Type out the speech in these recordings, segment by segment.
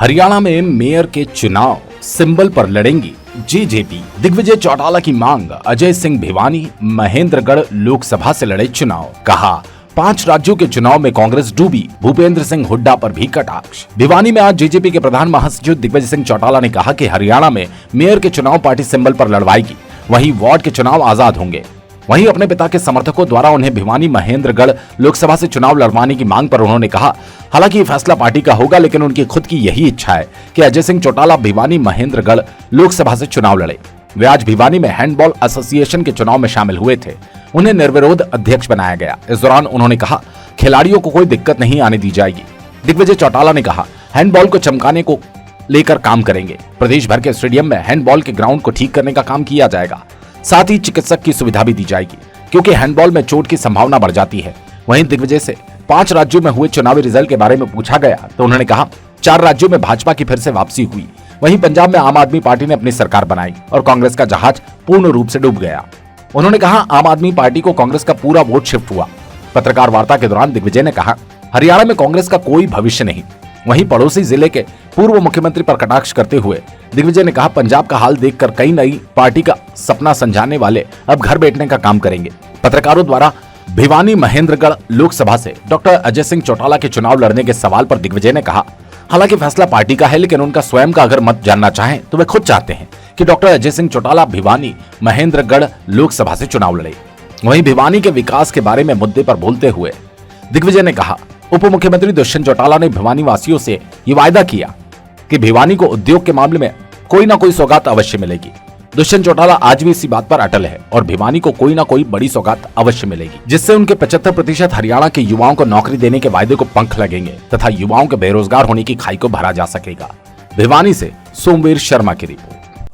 हरियाणा में मेयर के चुनाव सिंबल पर लड़ेंगी जेजेपी। दिग्विजय चौटाला की मांग, अजय सिंह भिवानी महेंद्रगढ़ लोकसभा से लड़े चुनाव। कहा 5 राज्यों के चुनाव में कांग्रेस डूबी, भूपेंद्र सिंह हुड्डा पर भी कटाक्ष। भिवानी में आज जेजेपी के प्रधान महासचिव दिग्विजय सिंह चौटाला ने कहा कि हरियाणा में मेयर के चुनाव पार्टी सिंबल पर लड़वाएगी, वहीं वार्ड के चुनाव आजाद होंगे। वहीं अपने पिता के समर्थकों द्वारा उन्हें भिवानी महेंद्रगढ़ लोकसभा से चुनाव लड़वाने की मांग पर उन्होंने कहा, हालांकि ये फैसला पार्टी का होगा, लेकिन उनकी खुद की यही इच्छा है कि अजय सिंह चौटाला भिवानी महेंद्रगढ़ लोकसभा से चुनाव लड़े। वे आज भिवानी में हैंडबॉल एसोसिएशन के चुनाव में शामिल हुए थे, उन्हें निर्विरोध अध्यक्ष बनाया गया। इस दौरान उन्होंने कहा, खिलाड़ियों को कोई दिक्कत नहीं आने दी जाएगी। दिग्विजय चौटाला ने कहा, हैंडबॉल को चमकाने को लेकर काम करेंगे। प्रदेश भर के स्टेडियम में हैंडबॉल के ग्राउंड को ठीक करने का काम किया जाएगा, साथ ही चिकित्सक की सुविधा भी दी जाएगी, क्योंकि हैंडबॉल में चोट की संभावना बढ़ जाती है। वहीं दिग्विजय से 5 राज्यों में हुए चुनावी रिजल्ट के बारे में पूछा गया तो उन्होंने कहा, 4 राज्यों में भाजपा की फिर से वापसी हुई। वहीं पंजाब में आम आदमी पार्टी ने अपनी सरकार बनाई और कांग्रेस का जहाज पूर्ण रूप से डूब गया। उन्होंने कहा, आम आदमी पार्टी को कांग्रेस का पूरा वोट शिफ्ट हुआ। पत्रकार वार्ता के दौरान दिग्विजय ने कहा, हरियाणा में कांग्रेस का कोई भविष्य नहीं। वहीं पड़ोसी जिले के पूर्व मुख्यमंत्री पर कटाक्ष करते हुए दिग्विजय ने कहा, पंजाब का हाल देखकर कई नई पार्टी का सपना संजाने वाले अब घर बैठने का काम करेंगे। पत्रकारों द्वारा भिवानी महेंद्रगढ़ लोकसभा से डॉक्टर अजय सिंह चौटाला के चुनाव लड़ने के सवाल पर दिग्विजय ने कहा, हालांकि फैसला पार्टी का है, लेकिन उनका स्वयं का अगर मत जानना चाहें तो वे खुद चाहते हैं कि डॉक्टर अजय सिंह चौटाला भिवानी महेंद्रगढ़ लोकसभा से चुनाव लड़े। वहीं भिवानी के विकास के बारे में मुद्दे पर बोलते हुए दिग्विजय ने कहा, उप मुख्यमंत्री दुष्यंत चौटाला ने भिवानी वासियों से ये वायदा किया कि भिवानी को उद्योग के मामले में कोई ना कोई सौगात अवश्य मिलेगी। दुष्यंत चौटाला आज भी इसी बात पर अटल है और भिवानी को कोई ना कोई बड़ी सौगात अवश्य मिलेगी, जिससे उनके 75% हरियाणा के युवाओं को नौकरी देने के वायदे को पंख लगेंगे तथा युवाओं के बेरोजगार होने की खाई को भरा जा सकेगा। भिवानी से सोमवीर शर्मा की report.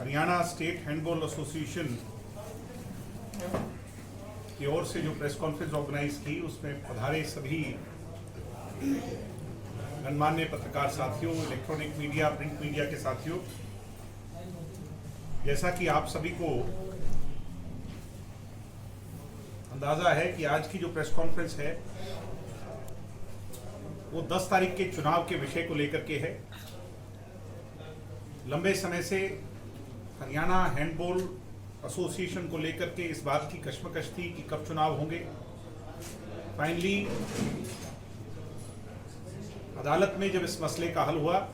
Haryana state handball association की ओर से जो प्रेस कॉन्फ्रेंस ऑर्गेनाइज की, उसमें पधारे सभी गणमान्य पत्रकार साथियों, इलेक्ट्रॉनिक मीडिया, प्रिंट मीडिया के साथियों, जैसा कि आप सभी को अंदाजा है कि आज की जो प्रेस कॉन्फ्रेंस है वो 10 तारीख के चुनाव के विषय को लेकर के है। लंबे समय से हरियाणा हैंडबॉल एसोसिएशन को लेकर के इस बात की कश्मकश थी कि कब चुनाव होंगे। फाइनली अदालत में जब इस मसले का हल हुआ,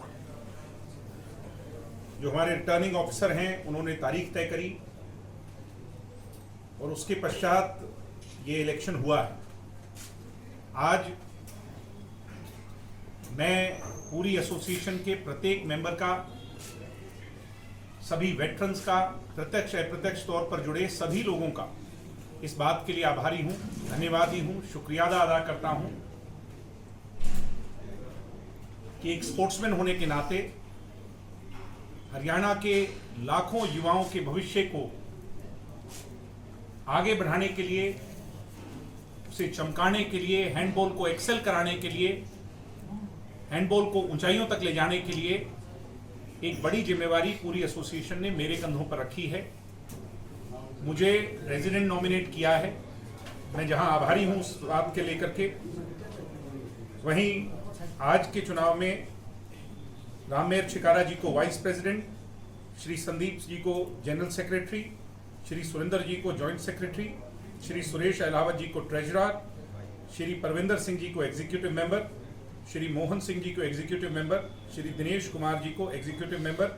जो हमारे रिटर्निंग ऑफिसर हैं उन्होंने तारीख तय करी और उसके पश्चात ये इलेक्शन हुआ है। आज मैं पूरी एसोसिएशन के प्रत्येक मेंबर का, सभी वेटरन्स का, प्रत्यक्ष अप्रत्यक्ष तौर पर जुड़े सभी लोगों का इस बात के लिए आभारी हूं, धन्यवादी हूं, शुक्रिया अदा करता हूं कि एक स्पोर्ट्समैन होने के नाते हरियाणा के लाखों युवाओं के भविष्य को आगे बढ़ाने के लिए, उसे चमकाने के लिए, हैंडबॉल को एक्सेल कराने के लिए, हैंडबॉल को ऊंचाइयों तक ले जाने के लिए एक बड़ी जिम्मेवारी पूरी एसोसिएशन ने मेरे कंधों पर रखी है। मुझे प्रेसिडेंट नॉमिनेट किया है, मैं जहां आभारी हूं उस बात के लेकर के। वहीं आज के चुनाव में राममेर छिकारा जी को वाइस प्रेसिडेंट, श्री संदीप जी को जनरल सेक्रेटरी, श्री सुरेंद्र जी को जॉइंट सेक्रेटरी, श्री सुरेश अहलावत जी को ट्रेजरर, श्री परविंदर सिंह जी को एग्जीक्यूटिव मेंबर, श्री मोहन सिंह जी को एग्जीक्यूटिव मेंबर, श्री दिनेश कुमार जी को एग्जीक्यूटिव मेंबर,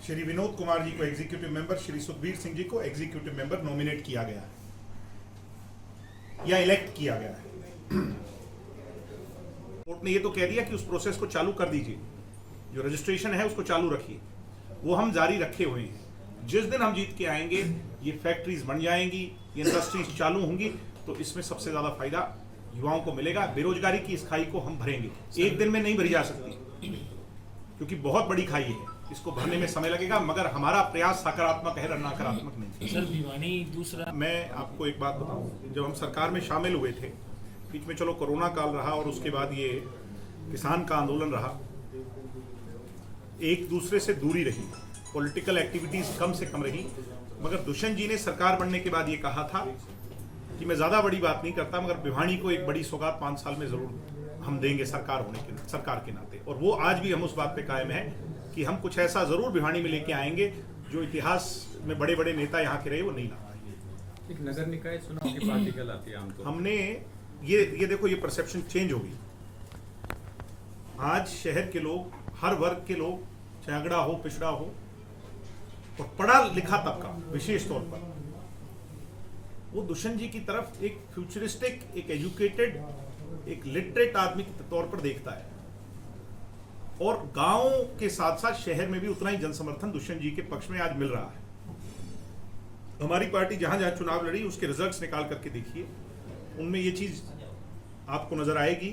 श्री विनोद कुमार जी को एग्जीक्यूटिव मेंबर, श्री सुखबीर सिंह जी को एग्जीक्यूटिव मेंबर नॉमिनेट किया गया है या इलेक्ट किया गया है। कोर्ट ने ये तो कह दिया कि उस प्रोसेस को चालू कर दीजिए, जो रजिस्ट्रेशन है उसको चालू रखिए, वो हम जारी रखे हुए हैं। जिस दिन हम जीत के आएंगे ये फैक्ट्रीज बन जाएंगी, ये इंडस्ट्रीज चालू होंगी, तो इसमें सबसे ज्यादा फायदा युवाओं को मिलेगा। बेरोजगारी की इस खाई को हम भरेंगे, एक दिन में नहीं भरी जा सकती क्योंकि बहुत बड़ी खाई है, इसको भरने में समय लगेगा, मगर हमारा प्रयास सकारात्मक है, नकारात्मक नहीं। सर भिवानी दूसरा, मैं आपको एक बात बताऊं, जब हम सरकार में शामिल हुए थे, बीच में चलो कोरोना काल रहा और उसके बाद ये किसान का आंदोलन रहा, एक दूसरे से दूरी रही, पॉलिटिकल एक्टिविटीज कम से कम रही, मगर दुष्यंत जी ने सरकार बनने के बाद ये कहा था कि मैं ज्यादा बड़ी बात नहीं करता, मगर भिवानी को एक बड़ी सौगात 5 साल में जरूर हम देंगे सरकार के नाते। और वो आज भी हम उस बात पे कायम है कि हम कुछ ऐसा जरूर भिवानी में लेके आएंगे जो इतिहास में बड़े बड़े नेता यहाँ के रहे वो नहीं ला। एक नगर निकाय चुनाव की बात निकल आती है आमतौर। हमने ये देखो, ये परसेप्शन चेंज हो गई। आज शहर के लोग, हर वर्ग के लोग, चाहे अगड़ा हो, पिछड़ा हो और पढ़ा लिखा तबका विशेष तौर पर, वो दुष्यंत जी की तरफ एक फ्यूचरिस्टिक, एक एजुकेटेड, एक लिटरेट आदमी के तौर पर देखता है। और गांव के साथ साथ शहर में भी उतना ही जनसमर्थन दुष्यंत जी के पक्ष में आज मिल रहा है। हमारी पार्टी जहां जहां चुनाव लड़ी उसके रिजल्ट्स निकाल करके देखिए, उनमें ये चीज आपको नजर आएगी।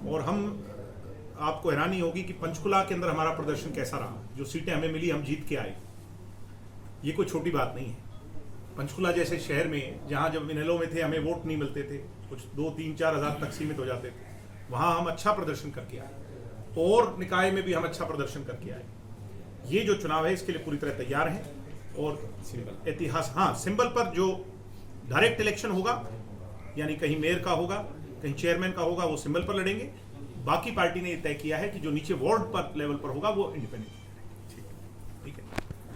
और हम आपको हैरानी होगी कि पंचकुला के अंदर हमारा प्रदर्शन कैसा रहा। जो सीटें हमें मिली, हम जीत के आए, ये कोई छोटी बात नहीं है। पंचकुला जैसे शहर में जहां जब इनेलो में थे हमें वोट नहीं मिलते थे, कुछ 2-3-4 हज़ार तक सीमित हो जाते थे, वहां हम अच्छा प्रदर्शन करके आए। और निकाय में भी हम अच्छा प्रदर्शन करके आए। ये जो चुनाव है इसके लिए पूरी तरह तैयार हैं। और इतिहास, हाँ, सिंबल पर जो डायरेक्ट इलेक्शन होगा, यानी कहीं मेयर का होगा, कहीं चेयरमैन का होगा, वो सिंबल पर लड़ेंगे। बाकी पार्टी ने तय किया है कि जो नीचे वार्ड पर लेवल पर होगा वो इंडिपेंडेंट।